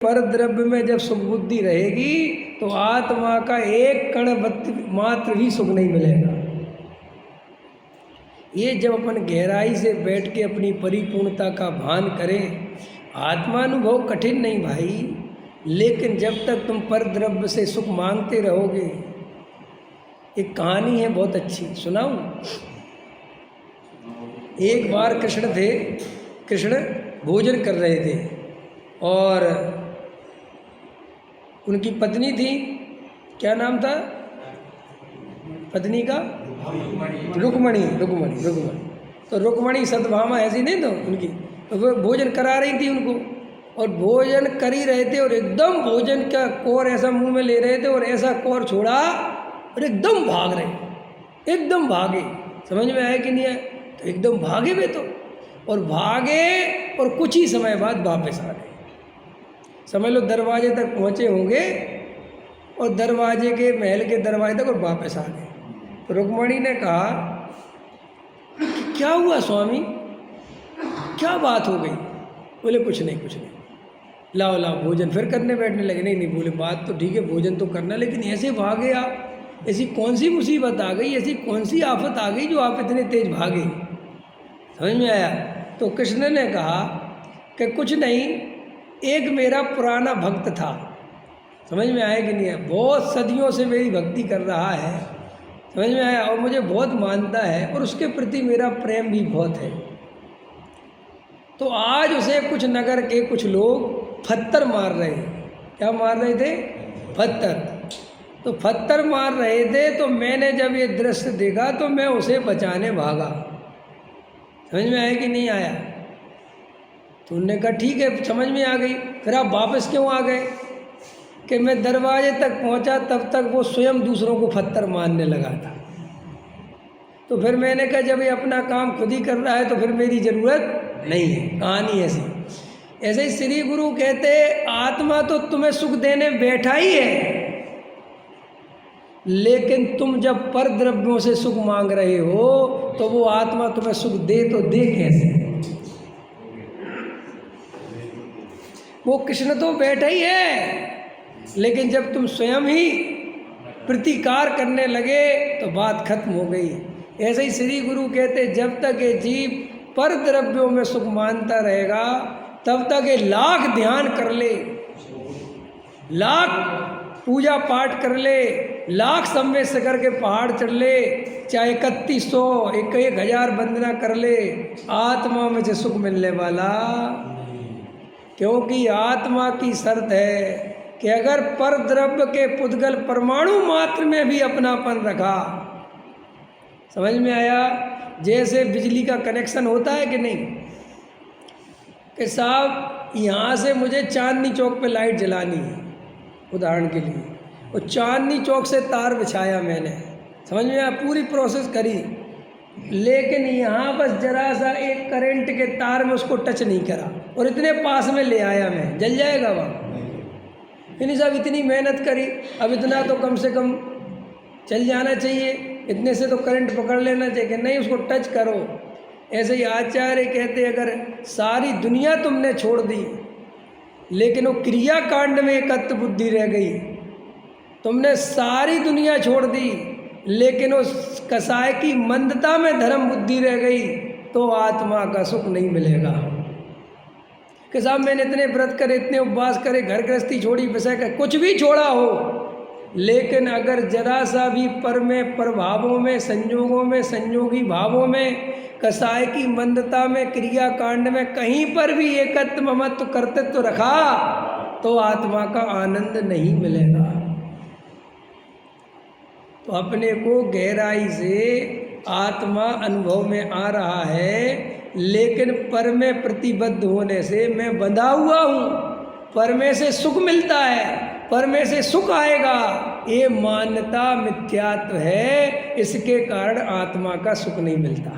पर द्रव्य में जब सुख बुद्धि रहेगी तो आत्मा का एक कण मात्र भी सुख नहीं मिलेगा। ये जब अपन गहराई से बैठ के अपनी परिपूर्णता का भान करें, आत्मानुभव कठिन नहीं भाई, लेकिन जब तक तुम पर द्रव्य से सुख मांगते रहोगे। एक कहानी है बहुत अच्छी, सुनाऊं? एक बार कृष्ण भोजन कर रहे थे और उनकी पत्नी थी, क्या नाम था पत्नी का? रुक्मणी। तो रुक्मणी सतभामा ऐसी नहीं तो उनकी, तो वो भोजन करा रही थी उनको, और भोजन कर ही रहे थे और एकदम भोजन का कौर ऐसा मुंह में ले रहे थे और ऐसा कौर छोड़ा और एकदम भाग रहे, एकदम भागे। समझ में आया कि नहीं आया? तो एकदम भागे वे तो, और भागे और कुछ ही समय बाद वापस आ गए। समझ लो दरवाजे तक पहुँचे होंगे और दरवाजे के महल के दरवाजे तक और वापस आ गए। तो रुक्मणी ने कहा कि क्या हुआ स्वामी, क्या बात हो गई? बोले कुछ नहीं, लाओ भोजन। फिर करने बैठने लगे। नहीं बोले बात तो ठीक है, भोजन तो करना, लेकिन ऐसे भागे आप, ऐसी कौन सी मुसीबत आ गई, ऐसी कौन सी आफत आ गई जो आप इतने तेज भागे? समझ में आया? तो कृष्ण ने कहा कि कुछ नहीं, एक मेरा पुराना भक्त था। समझ में आया कि नहीं है? बहुत सदियों से मेरी भक्ति कर रहा है, समझ में आया, और मुझे बहुत मानता है और उसके प्रति मेरा प्रेम भी बहुत है। तो आज उसे कुछ नगर के कुछ लोग पत्थर मार रहे हैं। क्या मार रहे थे? पत्थर। तो पत्थर मार रहे थे, तो मैंने जब ये दृश्य देखा तो मैं उसे बचाने भागा। समझ में आया कि नहीं आया? तो उन्होंने कहा ठीक है, समझ में आ गई। फिर आप वापस क्यों आ गए? कि मैं दरवाजे तक पहुंचा तब तक वो स्वयं दूसरों को पत्थर मारने लगा था। तो फिर मैंने कहा जब ये अपना काम खुद ही कर रहा है तो फिर मेरी ज़रूरत नहीं है। कहानी ऐसी। ऐसे ही श्री गुरु कहते आत्मा तो तुम्हें सुख देने बैठा ही है, लेकिन तुम जब पर द्रव्यों से सुख मांग रहे हो तो वो आत्मा तुम्हें सुख दे तो दे कैसे? वो कृष्ण तो बैठा ही है, लेकिन जब तुम स्वयं ही प्रतिकार करने लगे तो बात खत्म हो गई। ऐसे ही श्री गुरु कहते जब तक ये जीव पर द्रव्यों में सुख मानता रहेगा तब तक ये लाख ध्यान कर ले, लाख पूजा पाठ कर ले, लाख समय से करके पहाड़ चढ़ ले, चाहे 3100 1000 वंदना कर ले, आत्मा में से सुख मिलने वाला। क्योंकि आत्मा की शर्त है कि अगर पर द्रव्य के पुद्गल परमाणु मात्र में भी अपनापन रखा। समझ में आया? जैसे बिजली का कनेक्शन होता है कि नहीं, कि साहब यहाँ से मुझे चांदनी चौक पे लाइट जलानी है उदाहरण के लिए, और चांदनी चौक से तार बिछाया मैंने, समझ में आया? पूरी प्रोसेस करी, लेकिन यहाँ बस जरा सा एक करंट के तार में उसको टच नहीं करा और इतने पास में ले आया मैं, जल जाएगा वहाँ? नहीं साहब, इतनी मेहनत करी, अब इतना तो कम से कम चल जाना चाहिए, इतने से तो करंट पकड़ लेना चाहिए। नहीं, उसको टच करो। ऐसे ही आचार्य कहते अगर सारी दुनिया तुमने छोड़ दी लेकिन वो क्रिया कांड में एकत्व बुद्धि रह गई, तुमने सारी दुनिया छोड़ दी लेकिन उस कसाय की मंदता में धर्म बुद्धि रह गई, तो आत्मा का सुख नहीं मिलेगा। कि साहब मैंने इतने व्रत करे, इतने उपवास करे, घर गृहस्थी छोड़ी, विषय का कुछ भी छोड़ा हो, लेकिन अगर जरा सा भी पर में, प्रभावों में, संयोगों में, संयोगी भावों में, कसाय की मंदता में, क्रिया कांड में कहीं पर भी एकत्व ममत्व कर्तृत्व रखा तो आत्मा का आनंद नहीं मिलेगा। तो अपने को गहराई से आत्मा अनुभव में आ रहा है, लेकिन पर में प्रतिबद्ध होने से मैं बंधा हुआ हूँ, पर में से सुख मिलता है, पर में से सुख आएगा, ये मान्यता मिथ्यात्व है। इसके कारण आत्मा का सुख नहीं मिलता।